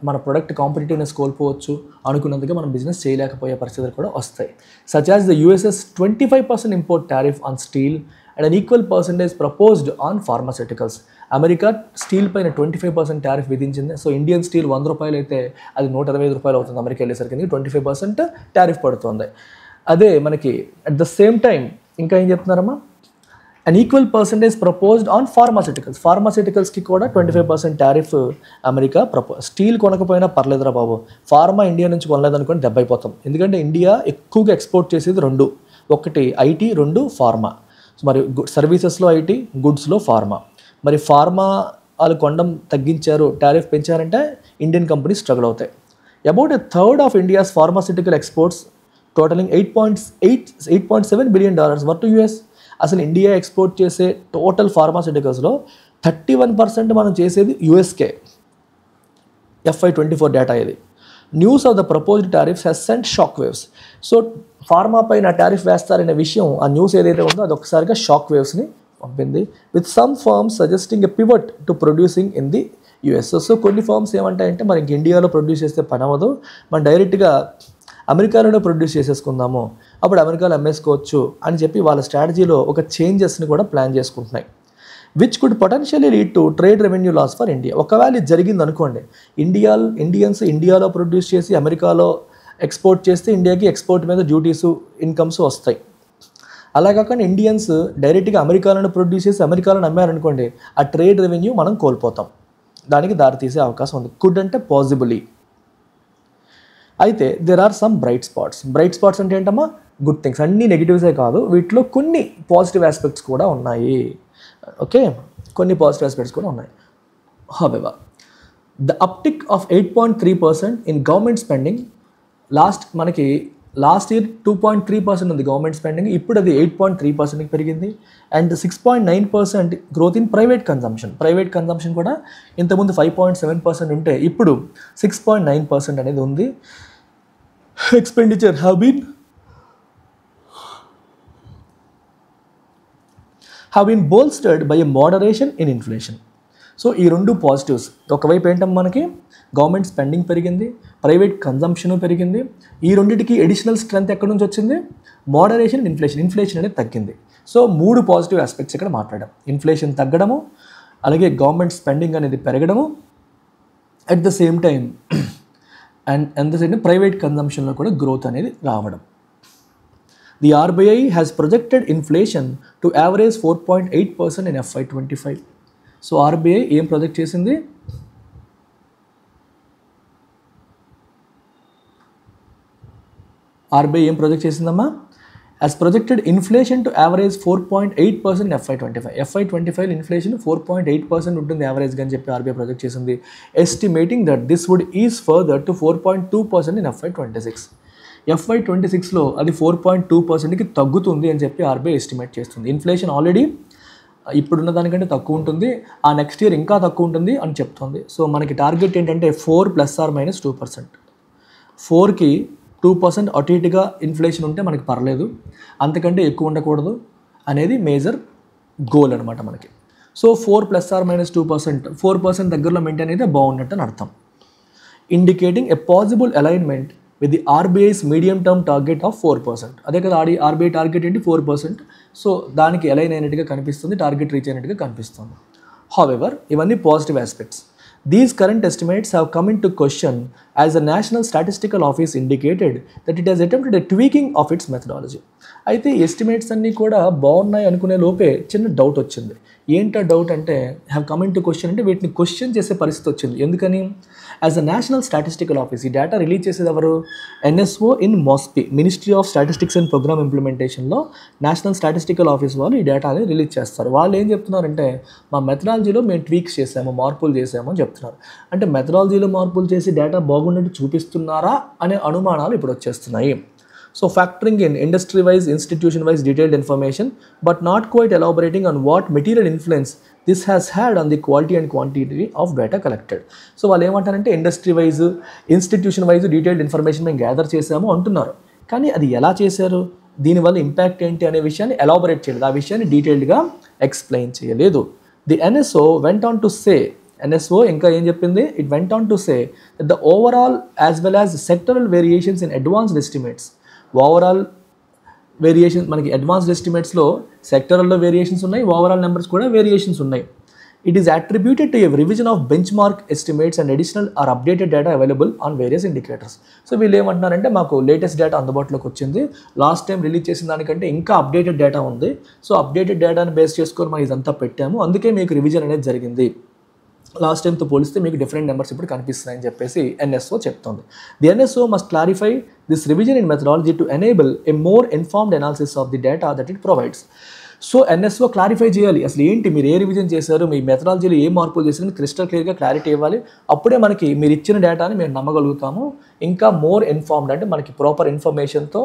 మన ప్రొడక్ట్ కాంపిటేటివ్నెస్ కోల్పోవచ్చు, అనుకున్నందుకు మనం బిజినెస్ చేయలేకపోయే పరిస్థితులు కూడా వస్తాయి. Such as the USS 25% import tariff on steel and an equal percentage proposed on pharmaceuticals. America steel పైన 25% టారిఫ్ విధించింది. సో ఇండియన్ స్టీల్ ₹100 అయితే అది ₹125 అవుతుంది. అమెరికా వెళ్ళేసరికి 25% టారిఫ్ పడుతుంది. అదే మనకి అట్ ద సేమ్ టైం ఇంకా ఏం చెప్తున్నారమ్మా? An equal percentage proposed on ఫార్మాస్యూటికల్స్కి కూడా 25% టారిఫ్ అమెరికా స్టీల్ కొనకపోయినా పర్లేదురా బాబు, ఫార్మా ఇండియా నుంచి కొనలేదనుకోండి దెబ్బ అయిపోతాం. ఎందుకంటే ఇండియా ఎక్కువగా ఎక్స్పోర్ట్ చేసేది రెండు, ఒకటి ఐటీ, రెండు ఫార్మా. మరి సర్వీసెస్లో ఐటీ, గుడ్స్లో ఫార్మా. మరి ఫార్మా వాళ్ళు కొనడం తగ్గించారు, టారిఫ్ పెంచారంటే ఇండియన్ కంపెనీస్ స్ట్రగుల్ అవుతాయి. About a third of India's pharmaceutical exports totalling $8.7 billion were to US. అసలు ఇండియా ఎక్స్పోర్ట్ చేసే టోటల్ ఫార్మాస్యూటికల్స్లో 31% మనం చేసేది యూఎస్కే. FY24 డేటా ఇది. News of the proposed tariffs has sent shock waves. So pharma పైన టారిఫ్ వేస్తారనే విషయం, ఆ న్యూస్ ఏదైతే ఉందో అది ఒకసారిగా షాక్ వేవ్స్ని పంపింది. With some firms suggesting a pivot to producing in the US. So కొన్ని ఫర్మ్స్ ఏమంటాయంటే మనకి ఇండియాలో ప్రొడ్యూస్ చేస్తే పని అవ్వదు, మనం డైరెక్ట్గా అమెరికాలోనే ప్రొడ్యూస్ చేసేసుకుందాము, అప్పుడు అమెరికాలో అమ్మేసుకోవచ్చు అని చెప్పి వాళ్ళ స్ట్రాటజీలో ఒక చేంజెస్ని కూడా ప్లాన్ చేసుకుంటున్నాయి. Which could potentially lead to trade revenue loss for India. ఒకవేళ ఇది జరిగింది అనుకోండి, ఇండియన్స్ ఇండియాలో ప్రొడ్యూస్ చేసి అమెరికాలో ఎక్స్పోర్ట్ చేస్తే ఇండియాకి ఎక్స్పోర్ట్ మీద డ్యూటీస్ ఇన్కమ్స్ వస్తాయి. అలా కాకుండా ఇండియన్స్ డైరెక్ట్గా అమెరికాలను ప్రొడ్యూస్ చేసి అమెరికాలో అమ్మారనుకోండి, ఆ ట్రేడ్ రెవెన్యూ మనం కోల్పోతాం, దానికి దారితీసే అవకాశం ఉంది. కుడ్ అంటే పాసిబులీ. అయితే there are some bright spots. Bright spots అంటే ఏంటమ్మా, గుడ్ థింగ్స్. అన్ని నెగిటివ్సే కాదు, వీటిలో కొన్ని పాజిటివ్ ఆస్పెక్ట్స్ కూడా ఉన్నాయి. ఓకే, కొన్ని పాజిటివ్ ఆస్పెక్ట్స్ కూడా ఉన్నాయి. However the uptick of 8.3% in government spending, last year 2.3% ఉంది గవర్నమెంట్ స్పెండింగ్, ఇప్పుడు అది 8.3%కి పెరిగింది. And 6.9% growth in private consumption. Private consumption కూడా ఇంతకుముందు 5.7% ఉంటే ఇప్పుడు 6.9% అనేది ఉంది. Expenditure have been bolstered by a moderation in inflation. So ఈ రెండు పాజిటివ్స్. ఒకవైపు ఏంటంటే మనకి గవర్నమెంట్ స్పెండింగ్ పెరిగింది, ప్రైవేట్ కన్జంప్షన్ పెరిగింది. ఈ రెండింటికి ఎడిషనల్ స్ట్రెంత్ ఎక్కడి నుంచి వచ్చింది, మోడరేషన్, ఇన్ఫ్లేషన్ అనేది తగ్గింది. సో 3 పాజిటివ్ ఆస్పెక్ట్స్ ఇక్కడ మాట్లాడాం. ఇన్ఫ్లేషన్ తగ్గడము, అలాగే గవర్నమెంట్ స్పెండింగ్ అనేది పెరగడము, at the same time and the same private కన్జంప్షన్లో కూడా గ్రోత్ అనేది రావడం. The RBI has projected inflation to average 4.8% in FY25. So RBI ఏం ప్రొజెక్ట్ చేసింది, చేసిందమ్మా, has projected inflation to average 4.8% in FY25. FY25 inflation 4.8% ఉంటుంది యావరేజ్గా అని చెప్పి RBI ప్రొజెక్ట్ చేసింది. Estimating that this would ease further to 4.2% in FY26. FY26లో అది 4.2%కి తగ్గుతుంది అని చెప్పి RBI ఎస్టిమేట్ చేస్తుంది. ఇన్ఫ్లేషన్ ఆల్రెడీ ఇప్పుడున్న దానికంటే తక్కువ ఉంటుంది, ఆ నెక్స్ట్ ఇయర్ ఇంకా తక్కువ ఉంటుంది అని చెప్తుంది. సో మనకి టార్గెట్ ఏంటంటే 4 ± 2%. 4కి 2% అటు ఇటుగా ఇన్ఫ్లేషన్ ఉంటే మనకి పర్లేదు, అంతకంటే ఎక్కువ ఉండకూడదు అనేది మేజర్ గోల్ అనమాట మనకి. సో 4 ± 2%, 4% దగ్గరలో మెయింటైన్ అయితే బాగున్నట్టు అని అర్థం. Indicating a possible alignment with the RBI's medium term target of 4%. అదే కదా RBI టార్గెట్ ఏంటి, 4%. సో దానికి అలైన్ అయినట్టుగా కనిపిస్తుంది, టార్గెట్ రీచ్ అయినట్టుగా కనిపిస్తుంది. హౌవెవర్ ఇవన్నీ positive aspects. These current estimates have come into question as the National Statistical Office indicated that it has attempted a tweaking of its methodology. అయితే ఎస్టిమేట్స్ అన్నీ కూడా బాగున్నాయి అనుకునే లోపే చిన్న డౌట్ వచ్చింది. ఏంటా డౌట్ అంటే have come into question అంటే వీటిని క్వశ్చన్ చేసే పరిస్థితి వచ్చింది. ఎందుకని, as a national statistical office ఈ డేటా రిలీజ్ చేసేది ఎవరు, NSO in MOSPI, ministry of statistics and programme ఇంప్లిమెంటేషన్లో నేషనల్ స్టాటిస్టికల్ ఆఫీస్ వాళ్ళు ఈ డేటాని రిలీజ్ చేస్తారు. వాళ్ళు ఏం చెప్తున్నారంటే మా మెథడాలజీలో మేము ట్వీక్స్ చేసాము, మార్పులు చేసాము అని చెప్తున్నారు. అంటే మెథడాలజీలో మార్పులు చేసి డేటా బాగున్నట్టు చూపిస్తున్నారా అనే అనుమానాలు ఇప్పుడు వచ్చేస్తున్నాయి. So factoring in industry-wise, institution-wise detailed information, but not quite elaborating on what material influence this has had on the quality and quantity of data collected. So వాళ్ళు ఏమంటారంటే ఇండస్ట్రీ-వైజ్, ఇన్స్టిట్యూషన్-వైజ్ డీటెయిల్డ్ ఇన్ఫర్మేషన్ మేము గ్యాదర్ చేసాము అంటున్నారు. కానీ అది ఎలా చేశారు, దీనివల్ల ఇంపాక్ట్ ఏంటి అనే విషయాన్ని ఎలాబొరేట్ చేయలేదు, ఆ విషయాన్ని డీటెయిల్డ్గా ఎక్స్ప్లెయిన్ చేయలేదు. The NSO went on to say, NSO ఇంకా ఏం చెప్పింది, it went on to say that the overall as well as sectoral variations in advanced estimates, overall variation మనకి అడ్వాన్స్డ్ ఎస్టిమేట్స్లో సెక్టరల్లో వేరియేషన్స్ ఉన్నాయి, ఓవరాల్ నెంబర్స్ కూడా వేరియేషన్స్ ఉన్నాయి. It is attributed to a revision of benchmark estimates and additional or updated data available on various indicators. So వీళ్ళు ఏమంటున్నారంటే మాకు లేటెస్ట్ డేటా అందుబాటులోకి వచ్చింది, లాస్ట్ టైం రిలీజ్ చేసిన దానికంటే ఇంకా అప్డేటెడ్ డేటా ఉంది, సో అప్డేటెడ్ డేటాని బేస్ చేసుకొని మనం ఇదంతా పెట్టాము, అందుకే మీకు రివిజన్ అనేది జరిగింది, లాస్ట్ టైంతో పోలిస్తే మీకు డిఫరెంట్ నెంబర్స్ ఇప్పుడు కనిపిస్తున్నాయని చెప్పేసి NSO చెప్తుంది. The NSO must clarify this revision in methodology to enable a more informed analysis of the data that it provides. So NSO clarify చేయాలి అసలు ఏంటి, మీరు ఏ రివిజన్ చేశారు, మీ మెథడాలజీలో ఏ మార్పులు చేశారని క్రిస్టల్ క్లియర్గా క్లారిటీ ఇవ్వాలి. అప్పుడే మనకి మీరు ఇచ్చిన డేటాని మేము నమ్మగలుగుతాము, ఇంకా మోర్ ఇన్ఫార్మ్డ్ అంటే మనకి ప్రాపర్ ఇన్ఫర్మేషన్తో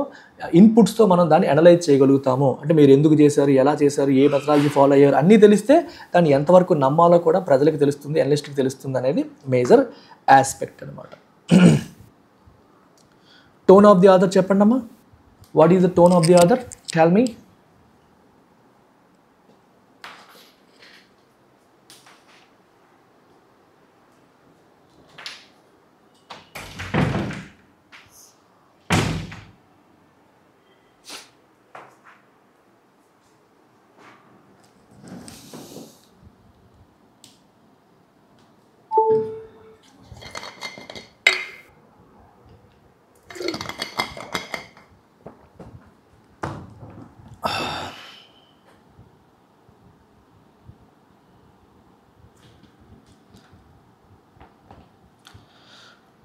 ఇన్పుట్స్తో మనం దాన్ని అనలైజ్ చేయగలుగుతాము. అంటే మీరు ఎందుకు చేశారు, ఎలా చేశారు, ఏ మెథడాలజీ ఫాలో అయ్యారు అన్నీ తెలిస్తే దాన్ని ఎంతవరకు నమ్మాలో కూడా ప్రజలకు తెలుస్తుంది, అనలిస్ట్కి తెలుస్తుంది అనేది మేజర్ ఆస్పెక్ట్ అనమాట. టోన్ ఆఫ్ ది ఆథర్ చెప్పండి అమ్మా. What is the tone of the author? Tell me.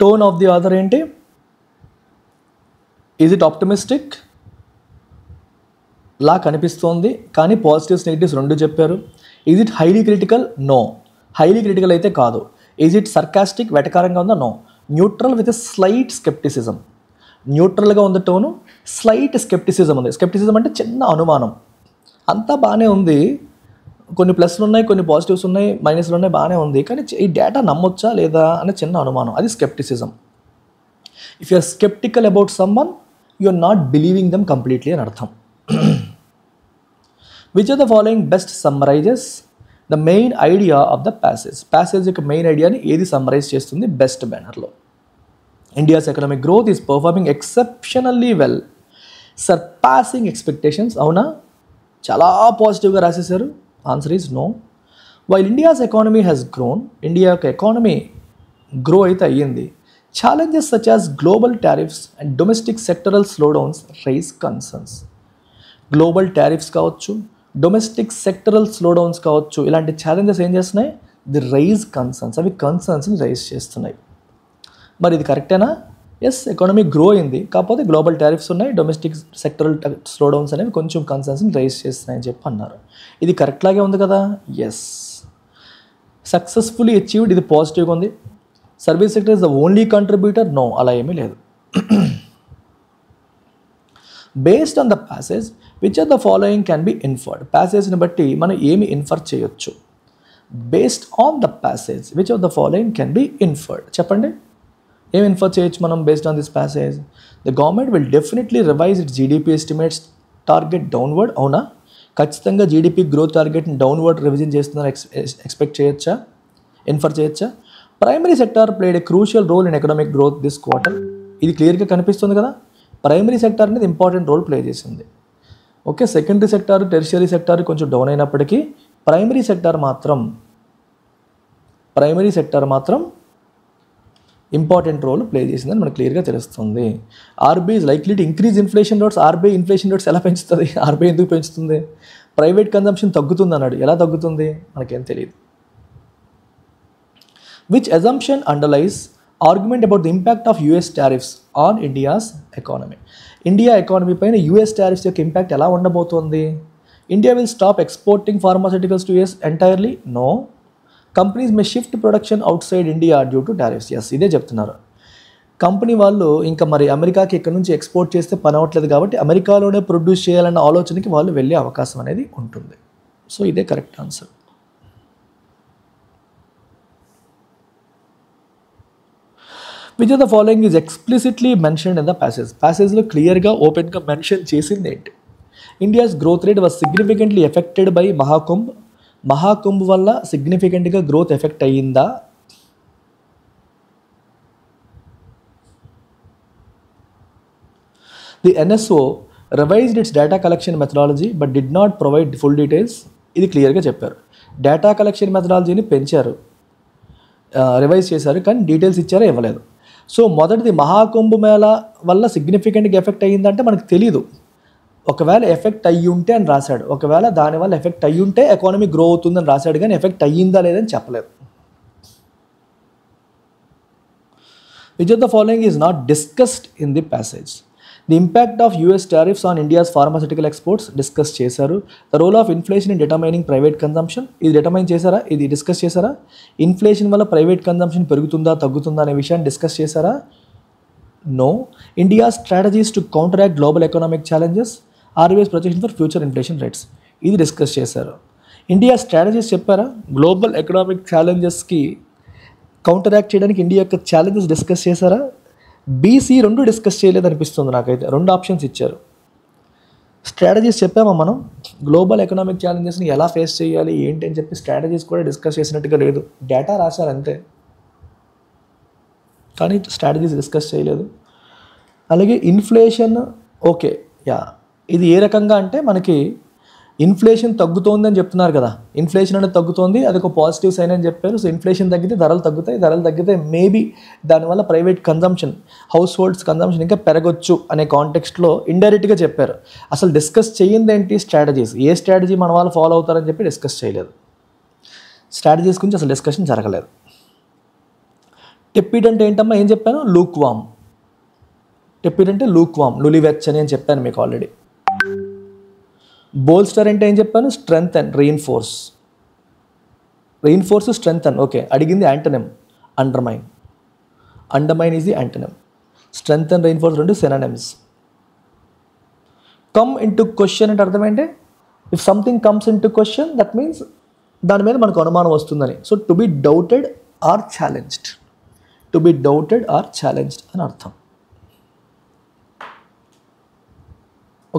Tone of the author ఏంటి? ఈజ్ ఇట్ ఆప్టమిస్టిక్ లా కనిపిస్తోంది, కానీ పాజిటివ్స్ నెగిటివ్స్ రెండు చెప్పారు. Is it highly critical? No. Highly critical అయితే కాదు. ఈజ్ ఇట్ సర్కాస్టిక్, వెటకారంగా ఉందా? No. Neutral with slight scepticism. న్యూట్రల్గా ఉంది టోను, స్లైట్ స్కెప్టిసిజం ఉంది. స్కెప్టిసిజం అంటే చిన్న అనుమానం. అంతా బాగానే ఉంది, కొన్ని ప్లస్లు ఉన్నాయి, కొన్ని పాజిటివ్స్ ఉన్నాయి, మైనస్లు ఉన్నాయి, బాగానే ఉంది, కానీ ఈ డేటా నమ్మొచ్చా లేదా అనే చిన్న అనుమానం, అది scepticism. If you're sceptical about someone, you're not believing them completely అని అర్థం. Which are the following best summarises the main idea of the passage? Passage యొక్క మెయిన్ ఐడియాని ఏది సమ్మరైజ్ చేస్తుంది బెస్ట్ బ్యానర్లో? India's economic growth is performing exceptionally well, surpassing expectations. అవునా? చాలా పాజిటివ్గా రాసేశారు. Answer is no. While India's economy has grown, India యొక్క ఎకానమీ గ్రో అయితే అయ్యింది, challenges such as global tariffs and domestic sectoral slowdowns raise concerns. Global tariffs కావచ్చు, డొమెస్టిక్ సెక్టరల్ స్లోడౌన్స్ కావచ్చు, ఇలాంటి ఛాలెంజెస్ ఏం చేస్తున్నాయి? ది రైజ్ కన్సర్న్స్, అవి కన్సర్న్స్ని రైజ్ చేస్తున్నాయి. మరి ఇది కరెక్టేనా? ఎస్, ఎకానమీ గ్రో అయింది, కాకపోతే గ్లోబల్ టారిఫ్స్ ఉన్నాయి, డొమెస్టిక్ సెక్టరల్ స్లోడౌన్స్ అనేవి కొంచెం కన్సర్న్స్ని రైజ్ చేస్తున్నాయని చెప్పి అన్నారు. ఇది కరెక్ట్ లాగే ఉంది కదా? ఎస్. సక్సెస్ఫుల్లీ అచీవ్డ్, ఇది పాజిటివ్గా ఉంది. Service sector is the only contributor? No, అలా ఏమీ లేదు. Based on the passage which are the following can be inferred? ప్యాసేజ్ని బట్టి మనం ఏమి ఇన్ఫర్ చేయొచ్చు? Based on the passage which of the following can be inferred? చెప్పండి, ఏం ఇన్ఫర్ చేయొచ్చు మనం based on this passage? The government will definitely revise it GDP estimates target downward. అవునా? ఖచ్చితంగా జీడిపి గ్రోత్ టార్గెట్ని డౌన్వర్డ్ రివిజన్ చేస్తుందని ఎక్స్పెక్ట్ చేయొచ్చా, ఇన్ఫర్ చేయొచ్చా? Primary sector played a crucial role in economic growth this quarter. ఇది క్లియర్గా కనిపిస్తుంది కదా, ప్రైమరీ సెక్టార్ అనేది ఇంపార్టెంట్ రోల్ ప్లే చేసింది. Okay, secondary sector, tertiary sector కొంచెం డౌన్ అయినప్పటికీ ప్రైమరీ సెక్టార్ మాత్రం ఇంపార్టెంట్ రోల్ ప్లే చేసిందని మనకు క్లియర్గా తెలుస్తుంది. RBI is likely to increase inflation rates. RBI inflation rates ఎలా పెంచుతుంది? ఆర్బీఐ ఎందుకు పెంచుతుంది? ప్రైవేట్ కన్జంప్షన్ తగ్గుతుంది అన్నాడు, ఎలా తగ్గుతుంది మనకేం తెలియదు. Which assumption underlies argument about the impact of US tariffs on India's economy? India economy పైన యూఎస్ టారిఫ్స్ యొక్క ఇంపాక్ట్ ఎలా ఉండబోతోంది? India will stop exporting pharmaceuticals to US entirely? No. Companies may shift production outside India due to tariffs. Yes, ఇదే చెప్తున్నారు. కంపెనీ వాళ్ళు ఇంకా మరి అమెరికాకి ఇక్కడ నుంచి ఎక్స్పోర్ట్ చేస్తే పని అవ్వట్లేదు కాబట్టి అమెరికాలోనే ప్రొడ్యూస్ చేయాలన్న ఆలోచనకి వాళ్ళు వెళ్ళే అవకాశం అనేది ఉంటుంది. సో ఇదే correct answer. Which of the following is explicitly mentioned in the passage? ప్యాసేజ్లో క్లియర్గా ఓపెన్గా మెన్షన్ చేసింది ఏంటి? India's growth rate was significantly affected by Mahakumbh వల్ల సిగ్నిఫికెంట్గా గ్రోత్ ఎఫెక్ట్ అయ్యిందా? The NSO revised it's data collection methodology but did not provide full details. ఇది క్లియర్గా చెప్పారు. డేటా కలెక్షన్ మెథడాలజీని పెంచారు, రివైజ్ చేశారు, కానీ డీటెయిల్స్ ఇచ్చారో ఇవ్వలేదు. సో మొదటిది మహాకుంభ మేళ వల్ల సిగ్నిఫికెంట్గా ఎఫెక్ట్ అయ్యిందంటే మనకు తెలియదు. ఒకవేళ ఎఫెక్ట్ అయ్యి ఉంటే అని రాశాడు, ఒకవేళ దానివల్ల ఎఫెక్ట్ అయ్యి ఉంటే ఎకానమీ గ్రో అవుతుందని రాశాడు, కానీ ఎఫెక్ట్ అయ్యిందా లేదని చెప్పలేదు. Which of the following is not discussed in the passage? The impact of US tariffs on India's pharmaceutical exports discuss చేశారు. The role of inflation in determining private consumption, ఇది డిటర్మైన్ చేశారా, ఇది డిస్కస్ చేశారా? ఇన్ఫ్లేషన్ వల్ల ప్రైవేట్ కన్జంప్షన్ పెరుగుతుందా తగ్గుతుందా అనే విషయాన్ని డిస్కస్ చేశారా? No. India strategies to counteract global economic challenges, RBI's projection for future inflation rates, ఇది డిస్కస్ చేశారు. ఇండియా స్ట్రాటజీస్ చెప్పారా? గ్లోబల్ ఎకనామిక్ ఛాలెంజెస్కి కౌంటరాక్ట్ చేయడానికి ఇండియా యొక్క ఛాలెంజెస్ డిస్కస్ చేశారా? బీసీ రెండు డిస్కస్ చేయలేదు అనిపిస్తుంది నాకైతే. 2 ఆప్షన్స్ ఇచ్చారు. స్ట్రాటజీస్ చెప్పామా మనం, గ్లోబల్ ఎకనామిక్ ఛాలెంజెస్ని ఎలా ఫేస్ చేయాలి ఏంటి అని చెప్పి స్ట్రాటజీస్ కూడా డిస్కస్ చేసినట్టుగా లేదు. డేటా రాశారు అంతే, కానీ స్ట్రాటజీస్ డిస్కస్ చేయలేదు. అలాగే ఇన్ఫ్లేషన్, ఓకే ఇది ఏ రకంగా అంటే మనకి ఇన్ఫ్లేషన్ తగ్గుతోంది అని చెప్తున్నారు కదా, ఇన్ఫ్లేషన్ అనేది తగ్గుతోంది, అది ఒక పాజిటివ్ సైన్ అని చెప్పారు. సో ఇన్ఫ్లేషన్ తగ్గితే ధరలు తగ్గుతాయి, ధరలు తగ్గితే మేబీ దానివల్ల private consumption, house holds consumption ఇంకా పెరగొచ్చు అనే కాంటెక్స్ట్లో ఇండైరెక్ట్గా చెప్పారు. అసలు డిస్కస్ చేయింది ఏంటి, స్ట్రాటజీస్, ఏ స్ట్రాటజీ మన వాళ్ళు ఫాలో అవుతారని చెప్పి డిస్కస్ చేయలేదు. స్ట్రాటజీస్ గురించి అసలు డిస్కషన్ జరగలేదు. టెప్పిడ్ అంటే ఏంటమ్మా, ఏం చెప్పాను, లూక్ వామ్. టెప్పిడ్ అంటే లూక్ వామ్, నులివెచ్చని అని చెప్పాను మీకు ఆల్రెడీ. బోల్స్టర్ అంటే ఏం చెప్పాను, strength and reinforce. Reinforce strength and, okay అడిగింది antonym undermine. Undermine is the antonym. Strength and reinforce రెండు synonyms. Come into question అంటే అర్థం ఏంటి, if something comes into question that means దాని మీద మనకు అనుమానం వస్తుందని. So to be doubted or challenged, to be doubted or challenged అని అర్థం.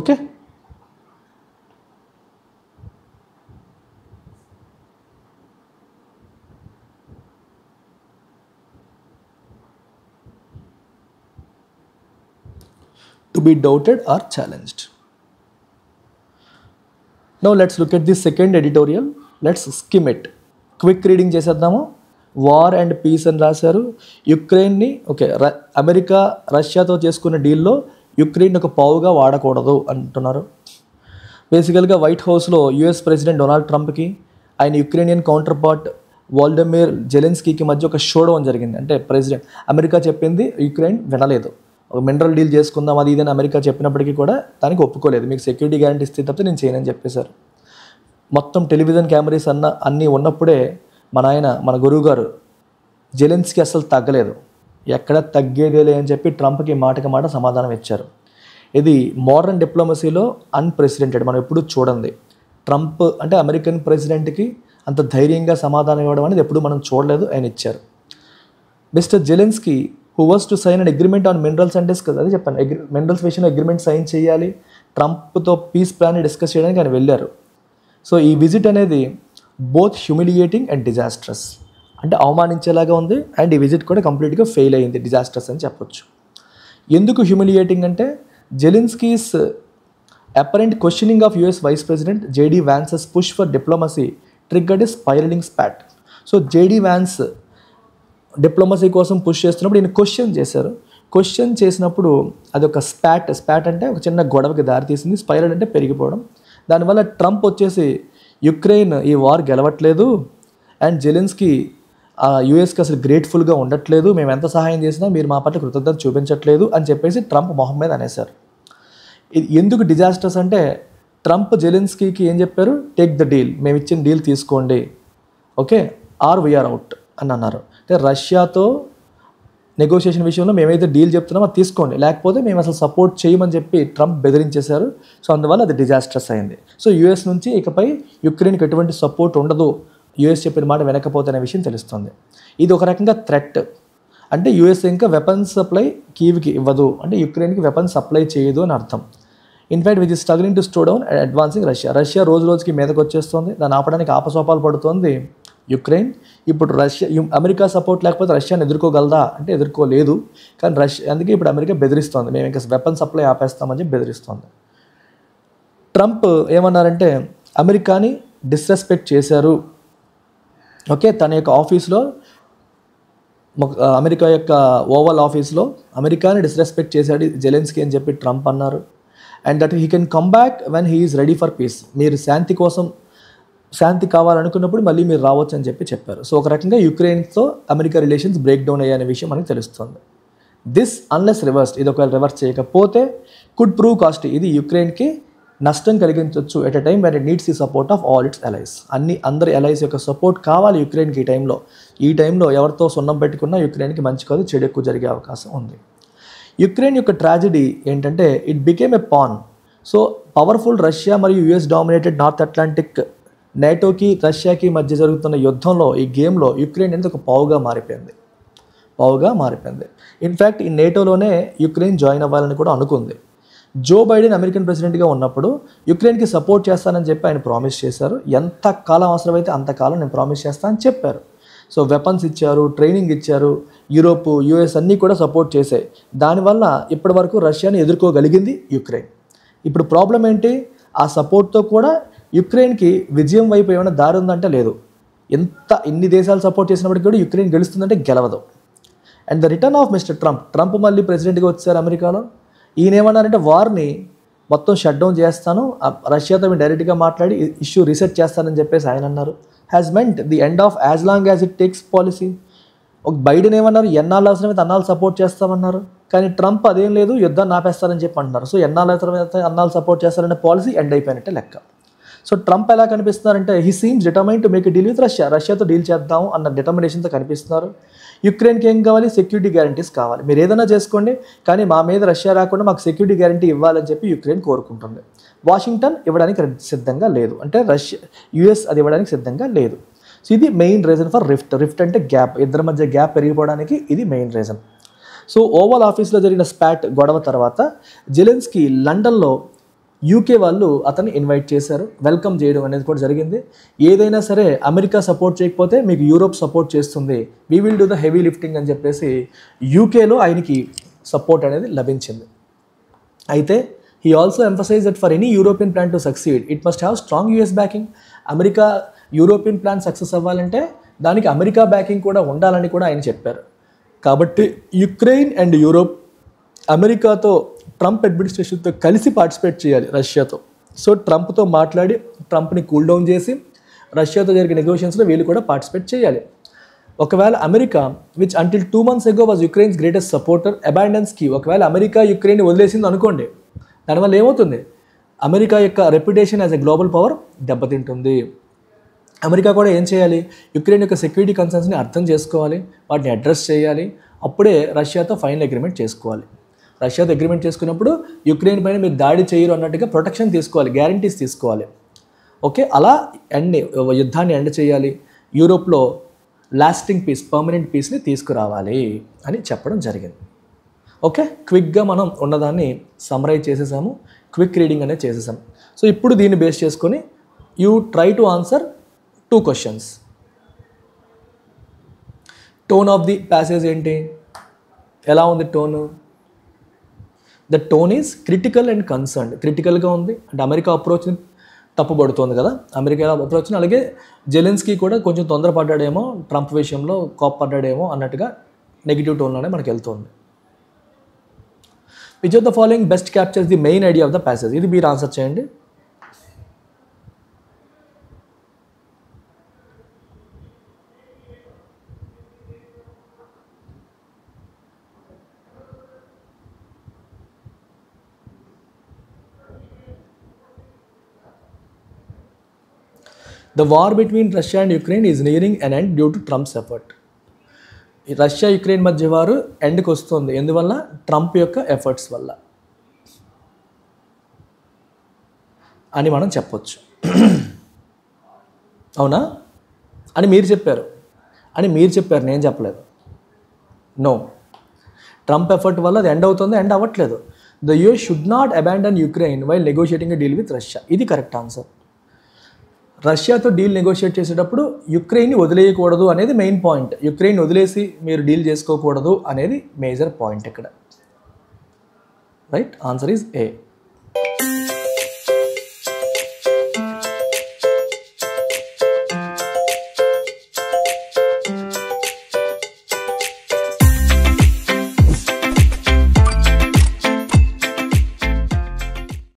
Okay, to be doubted or challenged. Now let's look at the second editorial. Let's skim it. Quick reading చేసేద్దాము. వార్ అండ్ పీస్ అని రాశారు. యుక్రెయిన్ని, ఓకే అమెరికా రష్యాతో చేసుకున్న డీల్లో యుక్రెయిన్ ఒక పావుగా వాడకూడదు అంటున్నారు. బేసికల్గా వైట్ హౌస్లో యుఎస్ ప్రెసిడెంట్ డొనాల్డ్ ట్రంప్కి ఆయన యుక్రెయినియన్ కౌంటర్ పార్ట్ వాల్డమిర్ జెలెన్స్కీకి మధ్య ఒక షోడౌన్ జరిగింది. అంటే ప్రెసిడెంట్ అమెరికా చెప్పింది యుక్రెయిన్ వినలేదు. ఒక మినరల్ డీల్ చేసుకుందాం అది ఇదని అమెరికా చెప్పినప్పటికీ కూడా దానికి ఒప్పుకోలేదు. మీకు సెక్యూరిటీ గ్యారంటీ ఇస్తే తప్ప నేను చేయనని చెప్పేశారు. మొత్తం టెలివిజన్ కెమెరాస్ అన్నీ ఉన్నప్పుడే మన గురువు గారు జెలెన్స్కీ అసలు తగ్గలేదు. ఎక్కడ తగ్గేదేలే అని చెప్పి ట్రంప్కి మాటకి మాట సమాధానం ఇచ్చారు. ఇది మోడర్న్ డిప్లొమసీలో అన్ప్రెసిడెంటెడ్, మనం ఎప్పుడూ చూడండి. ట్రంప్ అంటే అమెరికన్ ప్రెసిడెంట్కి అంత ధైర్యంగా సమాధానం ఇవ్వడం అనేది ఎప్పుడు మనం చూడలేదు, ఆయన ఇచ్చారు. Mister Zelensky who was to sign an agreement on minerals and discuss, అదే చెప్పాను, మినరల్స్ విషయంలో అగ్రిమెంట్ సైన్ చేయాలి, ట్రంప్తో పీస్ ప్లాన్ని డిస్కస్ చేయడానికి ఆయన వెళ్ళారు. సో ఈ విజిట్ అనేది బోత్ హ్యూమిలియేటింగ్ అండ్ డిజాస్ట్రస్, అంటే అవమానించేలాగా ఉంది, అండ్ ఈ విజిట్ కూడా కంప్లీట్గా ఫెయిల్ అయ్యింది, డిజాస్ట్రస్ అని చెప్పొచ్చు. ఎందుకు హ్యూమిలియేటింగ్ అంటే Zelensky's apparent questioning of US vice president JD Vance's push for diplomacy triggered a spiralling spat. So JD Vance diplomacy కోసం పుష్ చేస్తున్నప్పుడు ఈయన క్వశ్చన్ చేశారు. క్వశ్చన్ చేసినప్పుడు అది ఒక స్పాట్ అంటే ఒక చిన్న గొడవకి దారితీసింది. స్పైరల్ అంటే పెరిగిపోవడం. దానివల్ల ట్రంప్ వచ్చేసి యుక్రెయిన్ ఈ వార్ గెలవట్లేదు అండ్ జెలెన్స్కీ యూఎస్కి అసలు గ్రేట్ఫుల్గా ఉండట్లేదు, మేము ఎంత సహాయం చేసినా మీరు మా పట్ల కృతజ్ఞత చూపించట్లేదు అని చెప్పేసి ట్రంప్ మొహం మీద అనేశారు. ఇది ఎందుకు డిజాస్టర్స్ అంటే ట్రంప్ జెలెన్స్కీకి ఏం చెప్పారు, టేక్ ద డీల్, మేము ఇచ్చిన డీల్ తీసుకోండి, ఓకే ఆర్ వీఆర్ అవుట్ అని అన్నారు. అంటే రష్యాతో నెగోషియేషన్ విషయంలో మేమైతే డీల్ చెప్తున్నామో అది తీసుకోండి, లేకపోతే మేము అసలు సపోర్ట్ చేయమని చెప్పి ట్రంప్ బెదిరించేశారు. సో అందువల్ల అది డిజాస్టర్స్ అయింది. సో యూఎస్ నుంచి ఇకపై యుక్రెయిన్కి ఎటువంటి సపోర్ట్ ఉండదు, యూఎస్ చెప్పిన మాట వినకపోతే అనే విషయం తెలుస్తుంది. ఇది ఒక రకంగా థ్రెట్, అంటే యూఎస్ ఇంకా వెపన్స్ సప్లై కీవ్కి ఇవ్వదు, అంటే యుక్రెయిన్కి వెపన్స్ సప్లై చేయదు అని అర్థం. In fact which is struggling to slow down and advancing Russia రోజు రోజుకి మీదకి వచ్చేస్తుంది, దాన్ని ఆపడానికి ఆపసోపాలు పడుతోంది యుక్రెయిన్. ఇప్పుడు అమెరికా సపోర్ట్ లేకపోతే రష్యాని ఎదుర్కోగలదా అంటే ఎదుర్కోలేదు, కానీ అందుకే ఇప్పుడు అమెరికా బెదిరిస్తోంది, మేము ఇంకా వెపన్ సప్లై ఆపేస్తామని చెప్పి బెదిరిస్తోంది. ట్రంప్ ఏమన్నారంటే అమెరికాని డిస్రెస్పెక్ట్ చేశారు, ఓకే తన యొక్క ఆఫీస్లో అమెరికా యొక్క ఓవల్ ఆఫీస్లో అమెరికాని డిస్రెస్పెక్ట్ చేశాడు జెలెన్స్కీ అని చెప్పి ట్రంప్ అన్నారు. And that he can come back when he is ready for piece, మీరు శాంతి కావాలనుకున్నప్పుడు మళ్ళీ మీరు రావచ్చు అని చెప్పారు. సో ఒక రకంగా యుక్రెయిన్తో అమెరికా రిలేషన్స్ బ్రేక్ డౌన్ అయ్యే విషయం మనకు తెలుస్తుంది. దిస్ అన్లెస్ రివర్స్డ్, ఇది ఒకవేళ రివర్స్ చేయకపోతే కుడ్ ప్రూవ్ కాస్ట్, ఇది యుక్రెయిన్కి నష్టం కలిగించవచ్చు at a time when it needs the support of all its allies. అందరి అలైస్ యొక్క సపోర్ట్ కావాలి యుక్రెయిన్కి ఈ టైంలో ఎవరితో సున్నం పెట్టుకున్నా యుక్రెయిన్కి మంచి కాదు, చెడు ఎక్కువ జరిగే అవకాశం ఉంది. యుక్రెయిన్ యొక్క ట్రాజడీ ఏంటంటే it became a pan. So powerful Russia మరియు యుఎస్ డామినేటెడ్ నార్త్ అట్లాంటిక్ నేటోకి రష్యాకి మధ్య జరుగుతున్న యుద్ధంలో ఈ గేమ్లో యుక్రెయిన్ అనేది ఒక పావుగా మారిపోయింది. పావుగా మారిపోయింది. ఇన్ఫ్యాక్ట్ ఈ నేటోలోనే యుక్రెయిన్ జాయిన్ అవ్వాలని కూడా అనుకుంది. జో బైడెన్ అమెరికన్ ప్రెసిడెంట్గా ఉన్నప్పుడు యుక్రెయిన్కి సపోర్ట్ చేస్తానని చెప్పి ఆయన ప్రామిస్ చేశారు. ఎంత కాలం అవసరమైతే అంతకాలం నేను ప్రామిస్ చేస్తానని చెప్పారు. సో వెపన్స్ ఇచ్చారు, ట్రైనింగ్ ఇచ్చారు, యూరోప్, యూఎస్ అన్నీ కూడా సపోర్ట్ చేశాయి. దానివల్ల ఇప్పటి వరకు రష్యాని ఎదుర్కోగలిగింది యుక్రెయిన్. ఇప్పుడు ప్రాబ్లం ఏంటి? ఆ సపోర్ట్తో కూడా యుక్రెయిన్కి విజయం వైపు ఏమైనా దారి ఉందంటే లేదు. ఇన్ని దేశాలు సపోర్ట్ చేసినప్పటికీ కూడా యుక్రెయిన్ గెలుస్తుందంటే గెలవదు. And the return of Mr Trump మళ్ళీ ప్రెసిడెంట్గా వచ్చారు అమెరికాలో. ఈయన ఏమన్నారంటే వార్ని మొత్తం షట్ డౌన్ చేస్తాను, రష్యాతో మేము డైరెక్ట్గా మాట్లాడి ఇష్యూ రీసెట్ చేస్తానని చెప్పేసి ఆయన అన్నారు. Has meant the end of as long as it takes policy. ఒక బైడెన్ ఏమన్నారు, ఎన్నాళ్ళు అవసరమైతే అన్నాళ్ళు సపోర్ట్ చేస్తామన్నారు. కానీ ట్రంప్ అదేం లేదు, యుద్ధాన్ని ఆపేస్తారని చెప్పి అంటున్నారు. సో ఎన్నాళ్ళు అవసరమైతే అన్నాళ్ళు సపోర్ట్ చేస్తారనే పాలసీ ఎండ్ అయిపోయినట్టే లెక్క. సో ట్రంప్ ఎలా కనిపిస్తున్నారంటే he seems determine to make deal with రష్యాతో డీల్ చేద్దాం అన్న డిటర్మినేషన్తో కనిపిస్తున్నారు. యుక్రెయిన్కి ఏం కావాలి? సెక్యూరిటీ గ్యారంటీస్ కావాలి. మీరు ఏదైనా చేసుకోండి, కానీ మా మీద రష్యా రాకుండా మాకు సెక్యూరిటీ గ్యారంటీ ఇవ్వాలని చెప్పి యుక్రెయిన్ కోరుకుంటుంది. వాషింగ్టన్ ఇవ్వడానికి సిద్ధంగా లేదు, అంటే యుఎస్ అది ఇవ్వడానికి సిద్ధంగా లేదు. సో ఇది మెయిన్ రీజన్ ఫర్ రిఫ్ట్ అంటే గ్యాప్, ఇద్దరి మధ్య గ్యాప్ పెరిగిపోవడానికి ఇది మెయిన్ రీజన్. సో ఓవల్ ఆఫీస్లో జరిగిన స్పాట్ గొడవ తర్వాత జెలెన్స్కీ లండన్లో యూకే వాళ్ళు అతన్ని ఇన్వైట్ చేశారు, వెల్కమ్ చేయడం అనేది కూడా జరిగింది. ఏదైనా సరే అమెరికా సపోర్ట్ చేయకపోతే మీకు యూరోప్ సపోర్ట్ చేస్తుంది, we will do the heavy lifting అని చెప్పేసి యూకేలో ఆయనకి సపోర్ట్ అనేది లభించింది. అయితే he also emphasise that for any European plan to succeed it must have strong US backing. America European plan success అవ్వాలంటే దానికి అమెరికా బ్యాకింగ్ కూడా ఉండాలని కూడా ఆయన చెప్పారు. కాబట్టి యుక్రెయిన్ అండ్ యూరోప్ అమెరికాతో ట్రంప్ అడ్మినిస్ట్రేషన్తో కలిసి పార్టిసిపేట్ చేయాలి రష్యాతో. సో ట్రంప్తో మాట్లాడి ట్రంప్ని కూల్ డౌన్ చేసి రష్యాతో జరిగే నెగోషియేషన్స్లో వీళ్ళు కూడా పార్టిసిపేట్ చేయాలి. ఒకవేళ America which until 2 months ago was Ukraine's greatest supporter అబాండెన్స్కి ఒకవేళ అమెరికా యుక్రెయిన్ వదిలేసింది అనుకోండి, దానివల్ల ఏమవుతుంది? అమెరికా యొక్క reputation as a global power దెబ్బతింటుంది. అమెరికా కూడా ఏం చేయాలి? యుక్రెయిన్ యొక్క సెక్యూరిటీ కన్సర్న్స్ని అర్థం చేసుకోవాలి, వాటిని అడ్రస్ చేయాలి. అప్పుడే రష్యాతో ఫైనల్ అగ్రిమెంట్ చేసుకోవాలి. రష్యాతో అగ్రిమెంట్ చేసుకున్నప్పుడు యుక్రెయిన్ పైన మీరు దాడి చేయరు అన్నట్టుగా ప్రొటెక్షన్ తీసుకోవాలి, గ్యారంటీస్ తీసుకోవాలి. ఓకే, అలా యుద్ధాన్ని ఎండ్ చేయాలి, యూరోప్లో లాస్టింగ్ పీస్, పర్మనెంట్ పీస్ని తీసుకురావాలి అని చెప్పడం జరిగింది. ఓకే, క్విక్గా మనం ఉన్నదాన్ని సమ్మరైజ్ చేసేసాము, క్విక్ రీడింగ్ అనేది చేసేసాము. సో ఇప్పుడు దీన్ని బేస్ చేసుకొని you try to answer 2 questions. Tone of the passage ఏంటి? ఎలా ఉంది tone? The tone is critical and concerned. క్రిటికల్గా ఉంది అంటే అమెరికా అప్రోచ్ని తప్పుపడుతోంది కదా, అమెరికా అప్రోచ్ని. అలాగే జెలెన్స్కీ కూడా కొంచెం తొందరపడ్డాడేమో, ట్రంప్ విషయంలో కోప్పడ్డాడేమో అన్నట్టుగా నెగిటివ్ టోన్లోనే మనకు వెళ్తుంది. Which of the following best captures the main idea of the passage? ఇది మీరు ఆన్సర్ చేయండి. The war between Russia and Ukraine is nearing an end due to Trump's effort. Russia Ukraine మధ్య వారు ఎండ్కి వస్తుంది, ఎందువల్ల? ట్రంప్ యొక్క ఎఫర్ట్స్ వల్ల అని మనం చెప్పొచ్చు. అవునా అని మీరు చెప్పారు, నేను చెప్పలేదు. నో, ట్రంప్ ఎఫర్ట్ వల్ల అది ఎండ్ అవుతుంది, ఎండ్ అవ్వట్లేదు. The US should not abandon Ukraine while negotiating a deal with Russia. ఇది కరెక్ట్ ఆన్సర్. రష్యాతో డీల్ నెగోషియేట్ చేసేటప్పుడు యుక్రెయిన్ని వదిలేయకూడదు అనేది మెయిన్ పాయింట్. యుక్రెయిన్ వదిలేసి మీరు డీల్ చేసుకోకూడదు అనేది మేజర్ పాయింట్ ఇక్కడ. Right, answer is a.